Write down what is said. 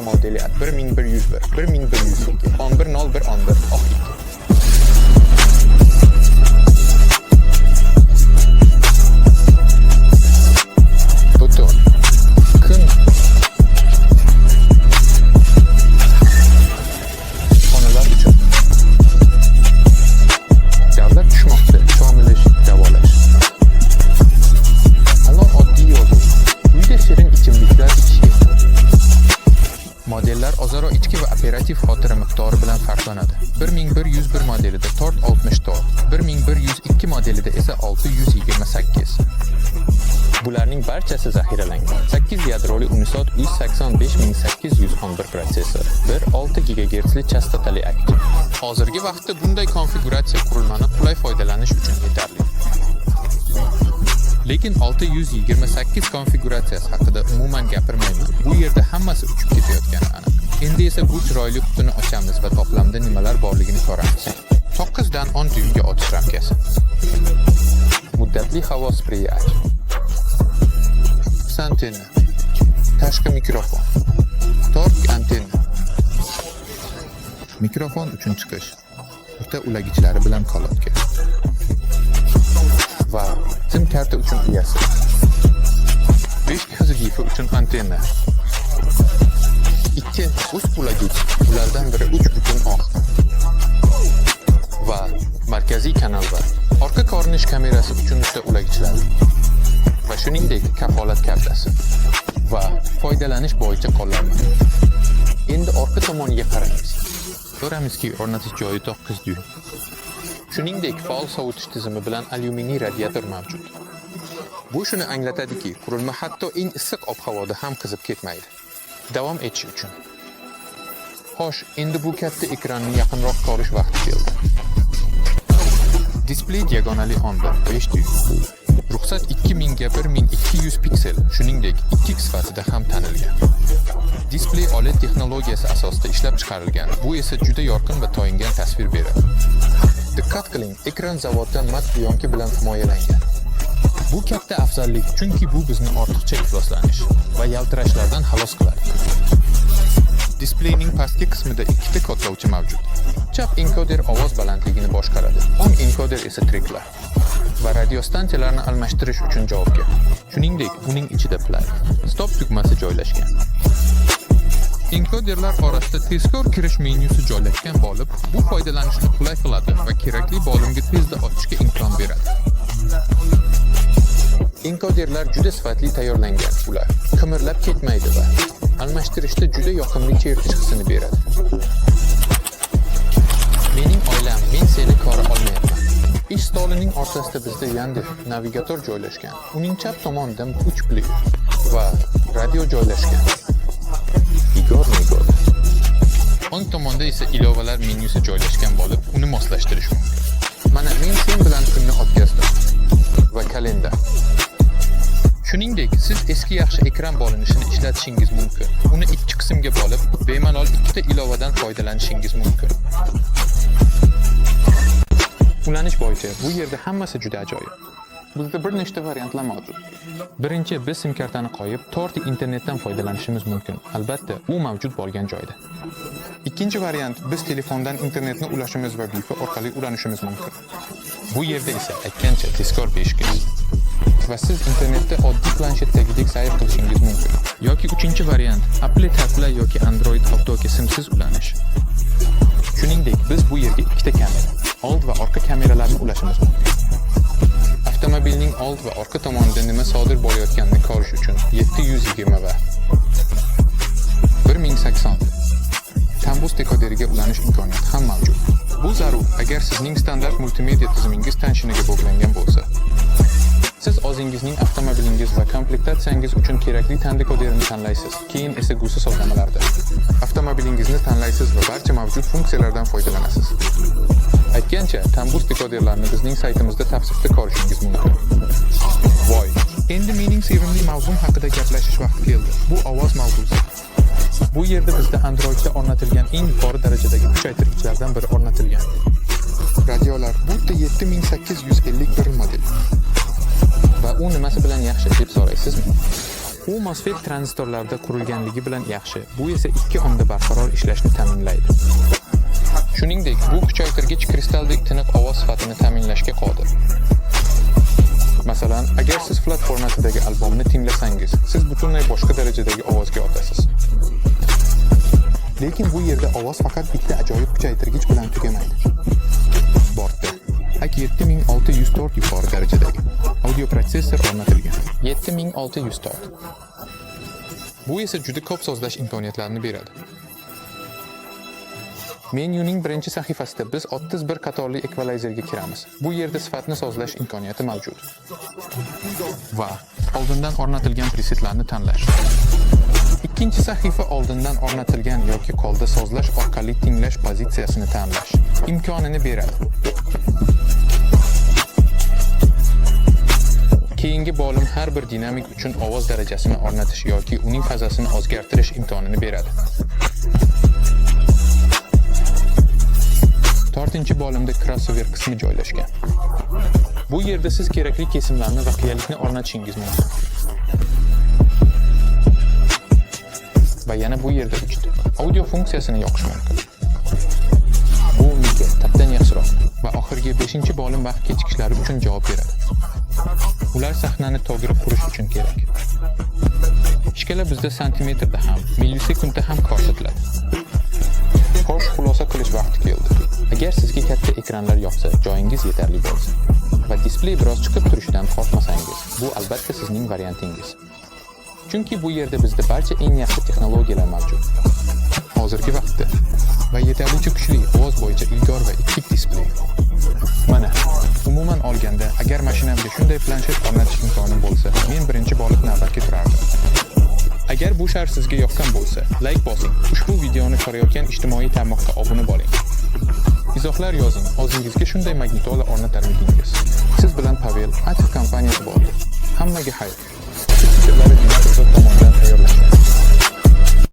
modeli 1101, 1102, 1101, 11, oq 2. Buton, kun, xonalar uchun. Davlat tushmoqda, shomilish, davolash. Alon oddiy yozuv. Uyda shirin ichimliklar ichishga. Modellar o'zaro ichki va operativ xotira miqdori bilan farqlanadi. 1101 modelida tort 64, 1102 modelida esa 628. Bularning barchasi zaxiralangan. 8 yadroli Unisoc i85811 protsessor, 1.6 GHz chastotali aktiv. Hozirgi vaqtda bunday konfiguratsiya qurilmani qulay foydalanish uchun yetarli. Lekin 628 konfiguratsiyasi haqida umuman gapirmayman. Bu yerda hammasi uchib ketayotgani aniq. Endi esa bu chiroyli qutini ochamiz va toplamda nimalar borligini ko'ramiz. 9 dan 10 dyuymga otish ramkasi. Muddatli havo spreyach. Antenna. Tashqi mikrofon. Tork antenna. Mikrofon uchun chiqish. O'ta ulagichlari bilan kolotka. Va SIM karta uchun uyasi. 5 vazifa uchun antenna. 2 ust ulagich, ulardan biri 3.oq. Va markaziy kanal va orqa ko'rinish kamerasi uchun uchta ulagichlar. Va shuningdek kafolat kartasi. Va foydalanish bo'yicha qo'llanma. Endi orqa tomoniga qaraymiz. Ko'ramizki, o'rnatish joyi 9 dyuym. Shuningdek, faol sovutish tizimi bilan alyuminiy radiator mavjud. Bu shuni anglatadiki, qurilma hatto eng issiq ob-havoda ham qizib ketmaydi. Davom etish uchun. Xo'sh, endi bu katta ekranni yaqinroq ko'rish vaqti keldi. Displey diagonali 11, 5 dyuym. Ruxsat 2000 ga 1200 piksel, shuningdek 2x sifatida ham tanilgan. Displey OLED texnologiyasi asosida ishlab chiqarilgan. Bu esa juda yorqin va toyingan tasvir beradi. Diqqat qiling, ekran zavoddan mat plyonka bilan himoyalangan. Bu katta afzallik, chunki bu bizni ortiqcha ifloslanish va yaltirashlardan xalos qiladi. Displeyning pastki qismida ikkita kodlovchi mavjud. Chap enkoder ovoz balandligini boshqaradi, o'ng enkoder esa treklar va radiostansiyalarni almashtirish uchun javobgar. Shuningdek, uning ichida play, stop tugmasi joylashgan. Enkoderlar orasida tezkor kirish menyusi joylashgan bo'lib, bu foydalanishni qulay qiladi va kerakli bo'limga tezda ochishga imkon beradi. Enkoderlar juda sifatli tayyorlangan, ular qimirlab ketmaydi va almashtirishda juda yoqimli chertish hissini beradi. Mening oilam, men seni ko'ra olmayapman. Ish stolining o'rtasida bizda Yandex navigator joylashgan. Uning chap tomonida 3 player va radio joylashgan. Igor. O'ng tomonda esa ilovalar menyusi joylashgan bo'lib, uni moslashtirish mumkin. Mana men sen bilan kunni o'tkazdim va kalendar. Shuningdek, siz eski yaxshi ekran bo'linishini ishlatishingiz mumkin. Uni 2 qismga bo'lib, bemalol 2 ta ilovadan foydalanishingiz mumkin. Ulanish bo'yicha bu yerda hammasi juda ajoyib. Bizda bir nechta variantlar mavjud. Birinchi, biz SIM kartani qo'yib, to'rtta internetdan foydalanishimiz mumkin. Albatta, u mavjud bo'lgan joyda. Ikkinchi variant, biz telefondan internetni ulashimiz va Wi-Fi orqali ulanishimiz mumkin. Bu yerda esa aytgancha tezkor 5G. Va siz internetda oddiy planshetdagidek sayr qilishingiz mumkin. Yoki uchinchi variant, Apple CarPlay yoki Android Autoga simsiz ulanish. Shuningdek, biz bu yerga ikkita kamera, old va orqa kameralarni ulashimiz mumkin. Avtomobilning old va orqa tomonida nima sodir bo'layotganini ko'rish uchun 720 va 1080 Tambus dekoderiga ulanish imkoniyati ham mavjud. Bu zarur agar sizning standart multimedia tizimingiz tanshiniga bog'langan bo'lsa. Siz o'zingizning avtomobilingiz va komplektatsiyangiz uchun kerakli tan dekoderini tanlaysiz. Keyin esa Gusa sovg'amalarda avtomobilingizni tanlaysiz va barcha mavjud funksiyalardan foydalanasiz. Aytgancha, Tambus dekoderlarni bizning saytimizda tavsifda ko'rishingiz mumkin. Voy, endi mening sevimli mavzum haqida gaplashish vaqti keldi. Bu ovoz mavzusi. Bu yerda bizda Androidda o'rnatilgan eng yuqori darajadagi kuchaytirgichlardan biri o'rnatilgan. Radiolar bu 7851 model. Va u nimasi bilan yaxshi deb so'raysizmi? U MOSFET tranzistorlarda qurilganligi bilan yaxshi. Bu esa 2 onda barqaror ishlashni ta'minlaydi. Shuningdek, bu kuchaytirgich kristaldek tiniq ovoz sifatini ta'minlashga qodir. Masalan, agar siz flat formatidagi albomni tinglasangiz, siz butunlay boshqa darajadagi ovozga o'tasiz. Lekin bu yerda ovoz faqat bitta ajoyib kuchaytirgich bilan tugamaydi. Bortda AK7604 yuqori darajadagi audio protsessor o'rnatilgan. 7604. Bu esa juda ko'p sozlash imkoniyatlarini beradi. Menyuning birinchi sahifasida biz 31 qatorli ekvalizerga kiramiz. Bu yerda sifatni sozlash imkoniyati mavjud. Va oldindan o'rnatilgan presetlarni tanlash. Ikkinchi sahifa oldindan o'rnatilgan yoki qolda sozlash orqali tinglash pozitsiyasini tanlash imkonini beradi. Keyingi bo'lim har bir dinamik uchun ovoz darajasini o'rnatish yoki uning fazasini o'zgartirish imkonini beradi. 4-bo'limda crossover qismi joylashgan. Bu yerda siz kerakli kesimlarni va qiyalikni o'rnatishingiz mumkin. Va yana bu yerda audio funksiyasini yoqish mumkin. Bu unga tapdan yaxshiroq va oxirgi 5-bo'lim vaqt kechikishlari uchun javob beradi. Ular sahnani to'g'ri qurish uchun kerak. Ishkala bizda santimetrda ham, millisekundda ham ko'rsatiladi. Xo'sh, xulosa qilish vaqti keldi. Agar sizga katta ekranlar yoqsa, joyingiz yetarli bo'lsa va displey biroz chiqib turishidan qo'rqmasangiz, bu albatta sizning variantingiz. Chunki bu yerda bizda barcha eng yaxshi texnologiyalar mavjud. Hozirgi vaqtda va yetarlicha kuchli ovoz bo'yicha ilg'or va ikkik displey. Mana, umuman olganda, agar mashinamga shunday planshet o'rnatish imkoni bo'lsa, men birinchi bo'lib navbatga turardim. Agar bu shart sizga yoqqan bo'lsa, like bosing. Ushbu videoni ko'rayotgan ijtimoiy tarmoqqa obuna bo'ling. Izohlar yozing. O'zingizga shunday magnitola o'rnatarmidingiz? Siz bilan Pavel, Atif kompaniyasi bo'ldi. Hammaga xayr. Fikrlaringiz